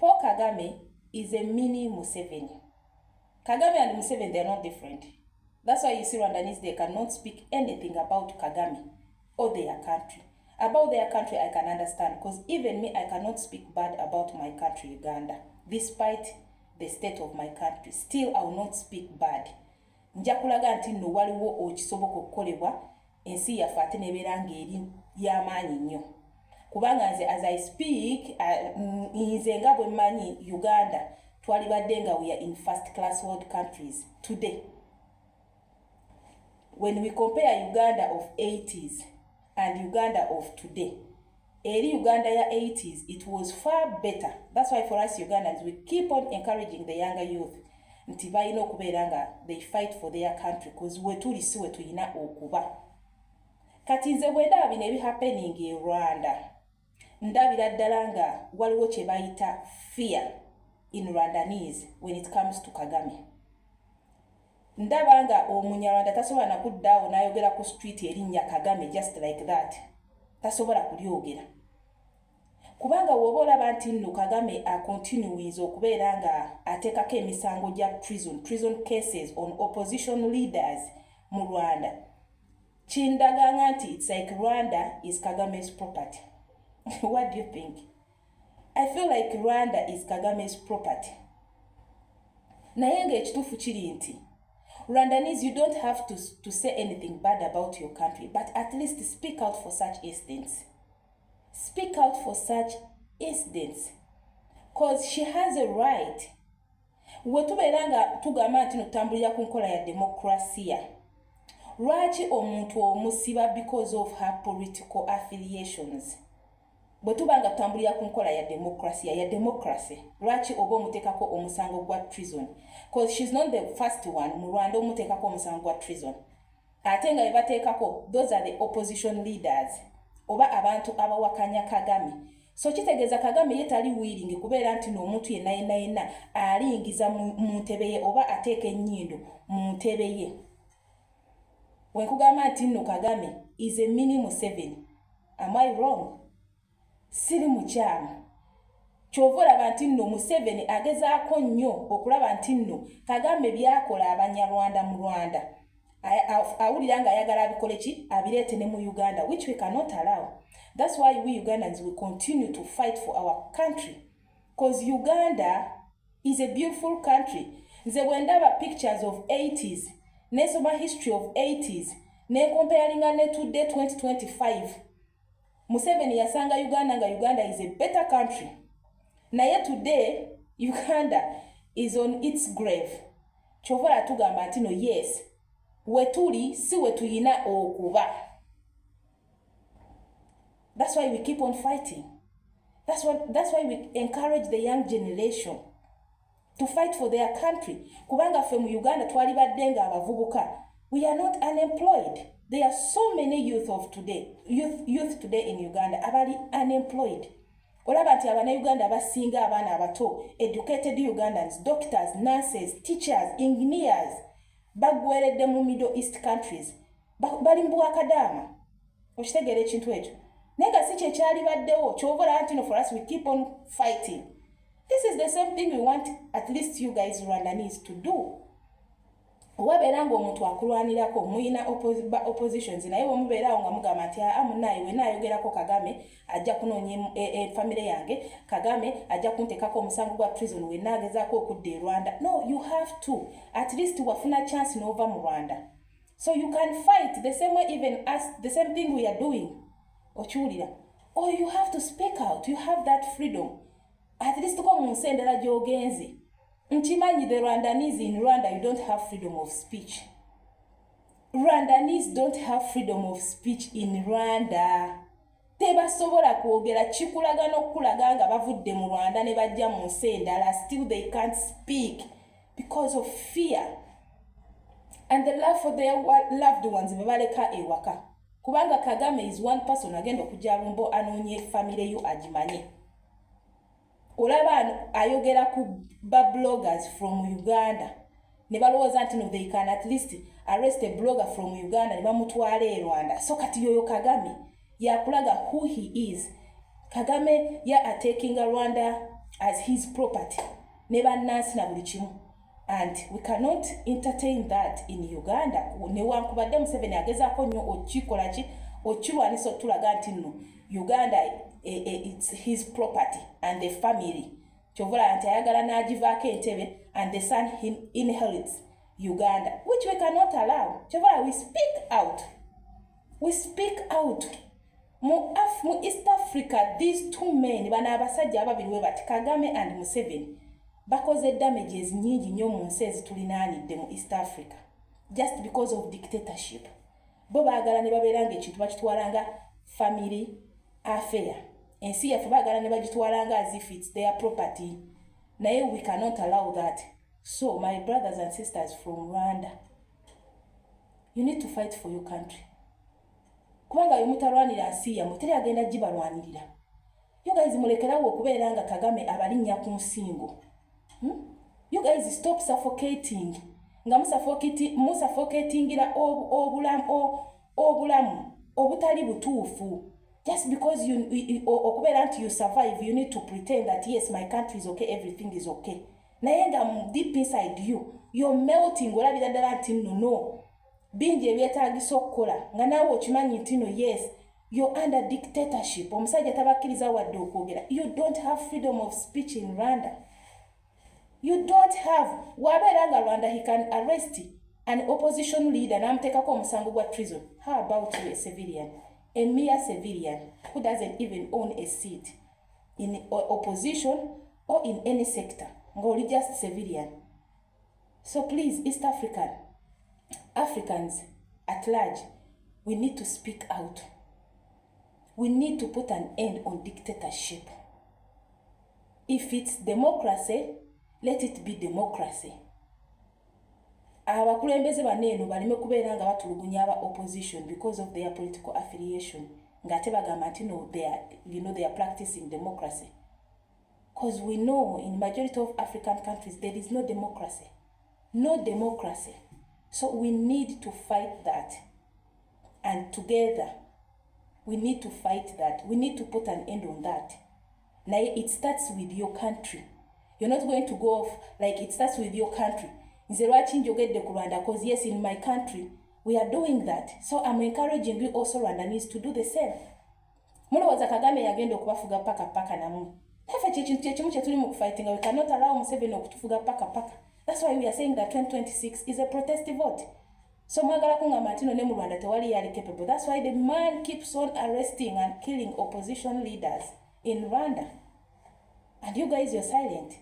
Paul Kagame is a mini Museveni. Kagame and Museveni, they are not different. That's why you see Rwandanese, they cannot speak anything about Kagame or their country. About their country, I can understand, because even me, I cannot speak bad about my country, Uganda. Despite the state of my country, still I will not speak bad. Njakulaga nti no waliwo okisoboka okukolebwa ensi yaffe ate nebeera ng'eri y'amaanyi nnyo. Kubanga nze as I speak, nze nga bwe mmanyi Uganda twalibadde nga we are in first class world countries today. When we compare Uganda of 80s and Uganda of today, eri Uganda ya 80s, it was far better. That's why for us Ugandans, we keep on encouraging the younger youth nti balina okubeera nga they fight for their country, because wetuli si wetulina okuba. Kati nze bwe ndaba bino ebihappening e Rwanda, ndabira ddala nga waliwo kye bayita fear in Rwandanese when it comes to Kagame. Ndaba nga Omunyarwanda tasobola na kuddaawo n'ayogera ku street erinnya Kagame just like that. Tasobola kulyogera. Kubanga woba olaba nti nno Kagame continues okubeera nga ateekako emisango gya treason cases on opposition leaders mu Rwanda. Kindaganga nti it's like Rwanda is Kagame's property. What do you think? I feel like Rwanda is Kagame's property. Naye ng'ekituufu kiri nti Rwandanese, you don't have to say anything bad about your country, but at least speak out for such incidents. Speak out for such incidents. Because she has a right. Wetubeera nga tugamba nti tutambulira ku nkola ya demokrasiya. Lwaki omuntu omusiba because of her political affiliations? Bwetubanga tutambulira ku nkola ya democracy, lwaki oba omuteekako omusango gwa treason? Because she's not the first one mu Rwanda omuteekako omusango gwa treason. Ate nga bebateekako, those are the opposition leaders, oba abantu abawakanya Kagame. So kitegeeza Kagame ye tali willing kubeera nti n'omuntu yenna alingiza mu ntebe ye oba ateeka ennyindo mu ntebe ye. Wenkugamba nti nno Kagame is a mini Museveni. Am I wrong? Siri mukyamu. Kyova olaba nti nno Museveni agezaako nnyo okulaba nti nno Kagame byakola Abanyarwanda mu Rwanda awulira nga ayagala abikole ki abireete ne mu Uganda, which we cannot allow. That's why we Ugandans will continue to fight for our country, because Uganda is a beautiful country. Nze bwe ndaba pictures of 80s, nesoma history of 80s, ne comparinga ne today 2025, Museveni yasanga Uganda nga Uganda is a better country. Naye today Uganda is on its grave. Kyova tugamba nti no, yes, wetuli si wetuyina okuba. That's why we keep on fighting. That's why we encourage the young generation to fight for their country. Kubanga ffe mu Uganda twalibadde nga abavubuka. We are not unemployed. There are so many youth today in Uganda abali unemployed. Olaba nti Abannayuganda abasinga abaana abato, educated Ugandans, doctors, nurses, teachers, engineers, bagweredde mu Middle East countries. Bali mu bwakadaama. Okitegeera ekintu ekyo. Nega si kye kyalibaddewo, ky'obola nti no, for us we keep on fighting. This is the same thing we want at least you guys Rwandanese to do. Wabeera ng'omuntu akulwanirako muyina oppositions naye bwemubeerawo nga mugamba nti munaye we naayogerako Kagame ajja kunoonya family yange, Kagame ajja kunteekako omusango gwa treason we naagezaako okudda e Rwanda. No, you have to. At least wafuna chance n'ova mu Rwanda. So you can fight the same way even as the same thing we are doing. Okiwulira? Or you have to speak out. You have that freedom. At least ko mu nsi endala gy'ogenze. Nchimanyi the Rwandanese in Rwanda, you don't have freedom of speech. Rwandanese don't have freedom of speech in Rwanda. Tebasobola kwogera kikulaga n'okulaga nga bavudde mu Rwanda ne bajja mu nsi endala, still they can't speak because of fear and the love for their loved ones bebaleka ewaka. Kubanga Kagame is one person agenda okujja Lumbo anoonye family yo agimanye. Olaba ayogera ku bloggers from Uganda. Ne balowooza nti no, they can at least arrest a blogger from Uganda ne bamutwala e Rwanda. So kati yoyo Kagame yakulaga who he is. Kagame ya attacking Rwanda as his property ne bannansi na buli kimu. And we cannot entertain that in Uganda. Newankubadde Museveni agezaako nnyo okikola ki okirwanisa otulaga nti nno Uganda it's his property and the family. Kyovula nti ayagala n'agivaako entebe and the son inherits Uganda, which we cannot allow. Kyovula we speak out. We speak out. Mu East Africa, these two men, bana abasajja ababiri we bati Kagame and Museveni, bakoze damages nyingi nnyo mu nsi ezitulinaanidde mu East Africa just because of dictatorship. Bo baagala ne babeeranga ekintu bakitwalanga family affair. Ensi yaffe baagala ne bagitwalanga as if it's their property. Naye we cannot allow that. So my brothers and sisters from Rwanda, you need to fight for your country. Kubanga yomutalwanira nsi yammwe teri agenda gibalwanirira. You guys mulekerawo okubeera nga Kagame abalinnya ku nsingo. You guys stop suffocating. Nga musuffocatingira obulamu obutali butuufu. Just because okubeera nti you survive, you need to pretend that yes, my country is okay, everything is okay. Naye nga deep inside you, you're melting. Olabira ddala nti no. Bingi ebyetaagisa okukola nga naawe okimanyi nti no yes, you're under dictatorship. Omusajja tabakkiriza wadde okwogera. You don't have freedom of speech in Rwanda. You don't have. Wabeera nga Rwanda, he can arrest an opposition leader n'amuteekako omusango gwa treason. How about you, a civilian? A mere civilian who doesn't even own a seat in opposition or in any sector. Ngoli just civilian. So please, East Africans at large, we need to speak out. We need to put an end on dictatorship. If it's democracy, let it be democracy. Abakulembeze baneeno balime kubeera nga batulugunya aba opposition because of their political affiliation. Ngate bagamba nti no, they are practicing democracy. Because we know in majority of African countries there is no democracy. No democracy. So we need to fight that. And together, we need to fight that. We need to put an end on that. Now it starts with your country. You're not going to go off like it starts with your country. Nze lwaki njogedde ku Rwanda? Because yes, in my country, we are doing that. So I'm encouraging you also Rwandans to do the same. Mulowooza Kagame yagenda okubafuga paka namu. Nafe kyekintu kyekimu kye tuli mu kufightinga. We cannot allow Museveni okutufuga paka. That's why we are saying that 2026 is a protest vote. So mwagala kungamba nti no ne mu Rwanda tewali yali capable. That's why the man keeps on arresting and killing opposition leaders in Rwanda. And you guys, you're silent.